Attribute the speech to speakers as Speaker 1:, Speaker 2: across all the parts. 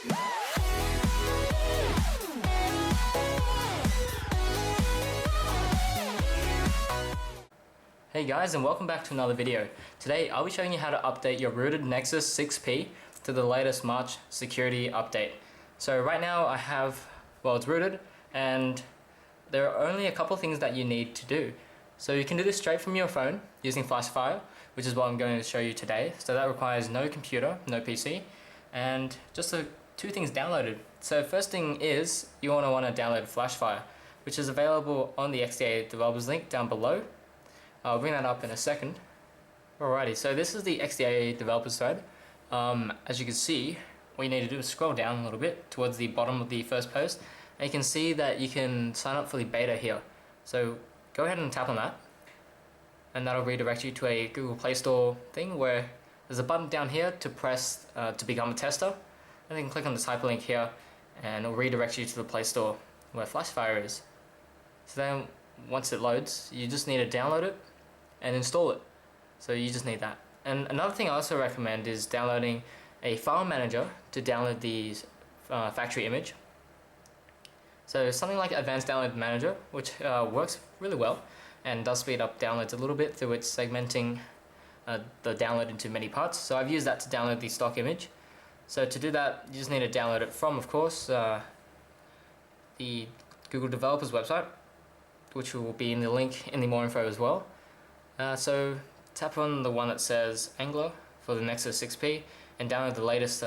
Speaker 1: Hey guys, and welcome back to another video. Today I'll be showing you how to update your rooted Nexus 6P to the latest March security update. So right now I have, well, it's rooted and there are only a couple of things that you need to do. So you can do this straight from your phone using FlashFire, which is what I'm going to show you today. So that requires no computer, no PC, and just two things downloaded. So first thing is you want to download FlashFire, which is available on the XDA developers link down below. I'll bring that up in a second. Alrighty, so this is the XDA developers thread. As you can see, what you need to do is scroll down a little bit towards the bottom of the first post, and you can see that you can sign up for the beta here. So go ahead and tap on that, and that'll redirect you to a Google Play Store thing where there's a button down here to press to become a tester, and then click on this hyperlink here, and it'll redirect you to the Play Store where FlashFire is. So then once it loads, you just need to download it and install it. So you just need that. And another thing I also recommend is downloading a file manager to download the factory image. So something like Advanced Download Manager, which works really well and does speed up downloads a little bit through its segmenting the download into many parts. So I've used that to download the stock image. So to do that, you just need to download it from, of course, the Google Developers website, which will be in the link in the more info as well. So tap on the one that says Angler for the Nexus 6P and download the latest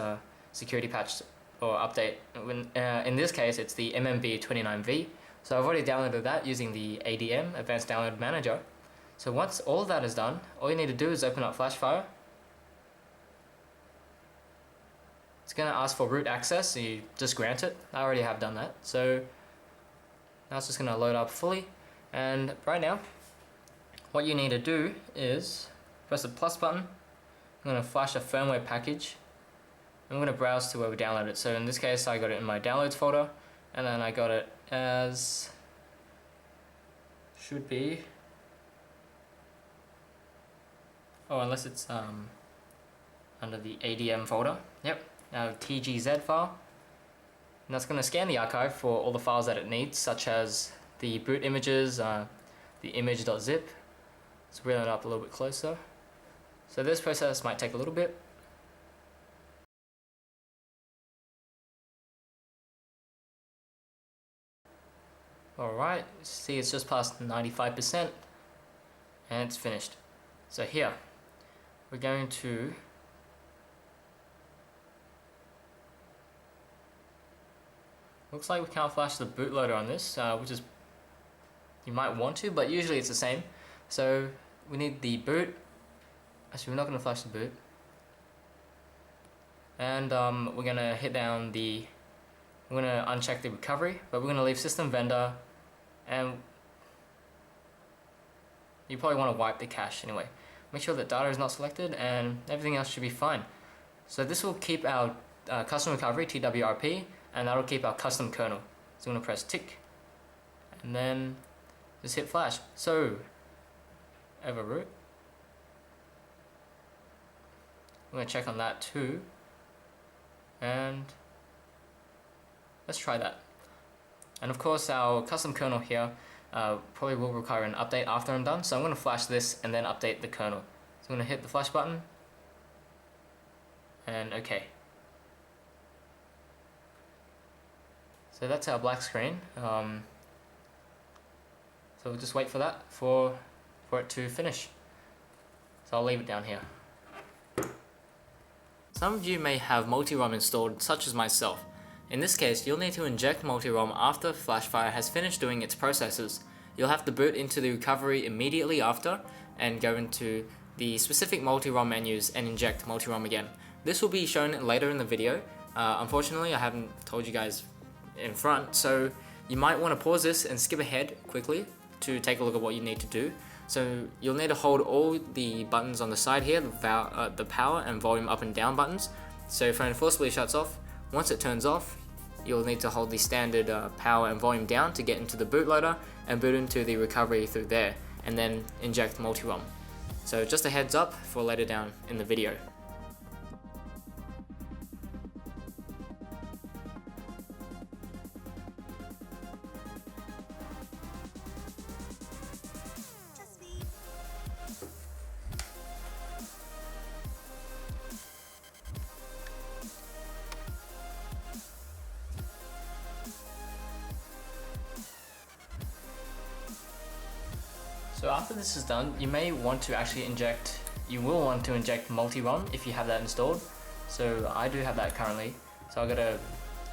Speaker 1: security patch or update. In this case, it's the MMB29V. So I've already downloaded that using the ADM, Advanced Download Manager. So once all of that is done, all you need to do is open up FlashFire. It's going to ask for root access, so you just grant it. I already have done that. So now it's just going to load up fully. And right now, what you need to do is press the plus button. I'm going to flash a firmware package. I'm going to browse to where we download it. So in this case, I got it in my downloads folder, and then I got it as should be. Oh, unless it's under the ADM folder. Yep, TGZ file. And that's going to scan the archive for all the files that it needs, such as the boot images, the image.zip. Let's bring it up a little bit closer. So this process might take a little bit. Alright, see it's just past 95% and it's finished. So here, we're going to looks like we can't flash the bootloader on this, which is, you might want to, but usually it's the same. So we need the boot. Actually, we're not going to flash the boot. And we're going to hit down we're going to uncheck the recovery, but we're going to leave system vendor, and you probably want to wipe the cache anyway. Make sure that data is not selected and everything else should be fine. So this will keep our custom recovery, TWRP, and that'll keep our custom kernel. So I'm going to press tick, and then just hit flash. So ever root. I'm going to check on that too, and let's try that. And of course our custom kernel here probably will require an update after I'm done, so I'm going to flash this and then update the kernel. So I'm going to hit the flash button and OK. So that's our black screen. So we'll just wait for that for it to finish. So I'll leave it down here. Some of you may have MultiROM installed, such as myself. In this case, you'll need to inject MultiROM after FlashFire has finished doing its processes. You'll have to boot into the recovery immediately after and go into the specific MultiROM menus and inject MultiROM again. This will be shown later in the video. Unfortunately, I haven't told you guys in front, so you might want to pause this and skip ahead quickly to take a look at what you need to do. So you'll need to hold all the buttons on the side here, the power and volume up and down buttons. So if it forcibly shuts off, once it turns off, you'll need to hold the standard power and volume down to get into the bootloader and boot into the recovery through there, and then inject MultiROM. So just a heads up for later down in the video. after this is done, you may want to actually inject, you will want to inject MultiROM if you have that installed. So I do have that currently. So I'm gonna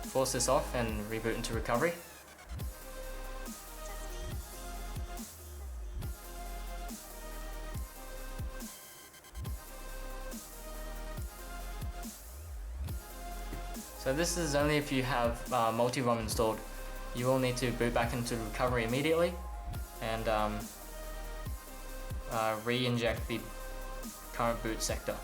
Speaker 1: force this off and reboot into recovery. So this is only if you have MultiROM installed. You will need to boot back into recovery immediately and re-inject the current boot sector.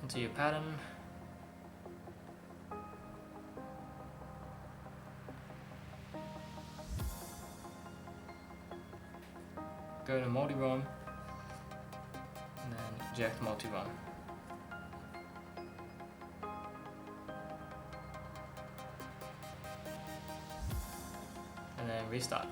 Speaker 1: Into your pattern. Go to MultiROM and then inject MultiROM. And then restart.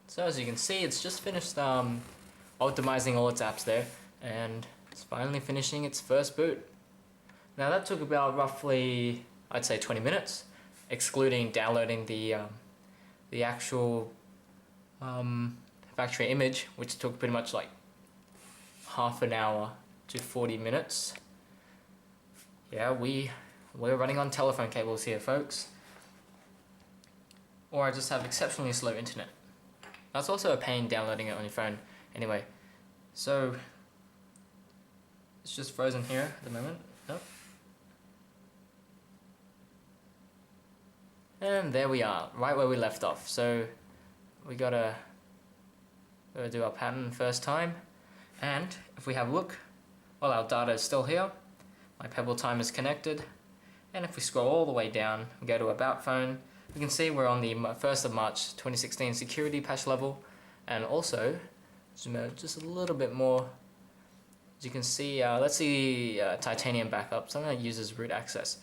Speaker 1: So as you can see, it's just finished optimizing all its apps there, and it's finally finishing its first boot. Now that took about roughly, I'd say 20 minutes, excluding downloading the actual factory image, which took pretty much like half an hour to 40 minutes. Yeah, we're running on telephone cables here, folks. Or I just have exceptionally slow internet. That's also a pain downloading it on your phone. Anyway, so it's just frozen here at the moment. Nope. And there we are, right where we left off. So we gotta do our pattern first time. And if we have a look, well, our data is still here. My Pebble time is connected. And if we scroll all the way down, we go to About Phone, we can see we're on the 1st of March 2016 security patch level, and also zoom out just a little bit more. As you can see, let's see Titanium backup, something that uses root access.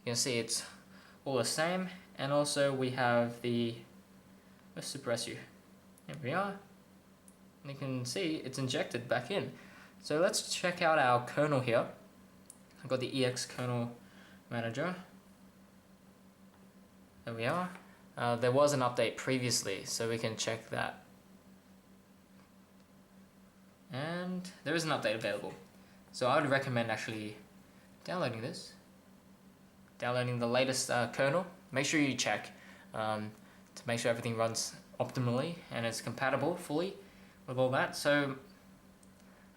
Speaker 1: You can see it's all the same, and also we have the SuperSU. There we are. And you can see it's injected back in. So let's check out our kernel here. I've got the EX kernel manager. There we are. There was an update previously, so we can check that. And there is an update available. So I would recommend actually downloading this. Downloading the latest kernel. Make sure you check to make sure everything runs optimally and is compatible fully with all that. So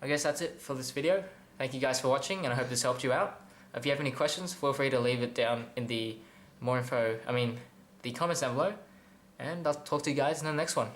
Speaker 1: I guess that's it for this video. Thank you guys for watching, and I hope this helped you out. If you have any questions, feel free to leave it down in the the comments down below, and I'll talk to you guys in the next one.